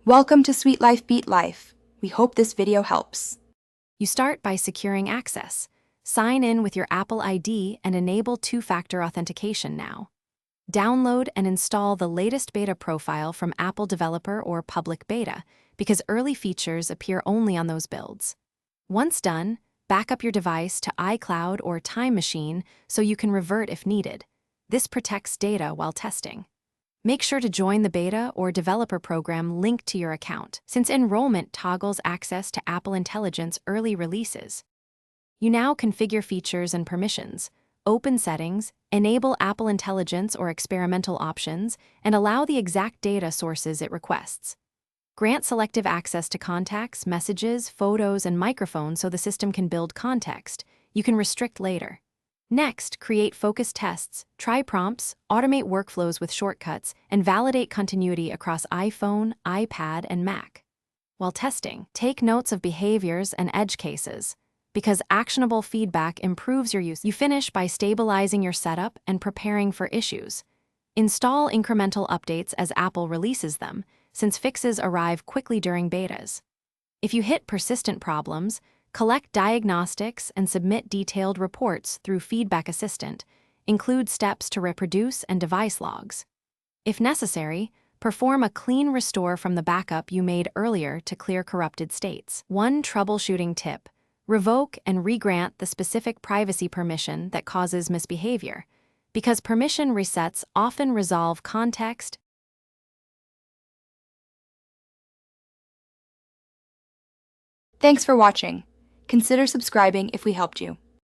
Welcome to Sweet Life Beat Life. We hope this video helps. You start by securing access. Sign in with your Apple ID and enable two-factor authentication now. Download and install the latest beta profile from Apple Developer or Public Beta, because early features appear only on those builds. Once done, back up your device to iCloud or Time Machine so you can revert if needed. This protects data while testing. Make sure to join the beta or developer program linked to your account, since enrollment toggles access to Apple Intelligence early releases. You now configure features and permissions, open settings, enable Apple Intelligence or experimental options, and allow the exact data sources it requests. Grant selective access to contacts, messages, photos, and microphones so the system can build context. You can restrict later. Next, create focus tests, try prompts, automate workflows with shortcuts, and validate continuity across iPhone, iPad, and Mac. While testing, take notes of behaviors and edge cases, because actionable feedback improves your use. You finish by stabilizing your setup and preparing for issues. Install incremental updates as Apple releases them, since fixes arrive quickly during betas. If you hit persistent problems, collect diagnostics and submit detailed reports through Feedback Assistant. Include steps to reproduce and device logs. If necessary, perform a clean restore from the backup you made earlier to clear corrupted states. One troubleshooting tip: revoke and regrant the specific privacy permission that causes misbehavior, because permission resets often resolve context. Thanks for watching. Consider subscribing if we helped you.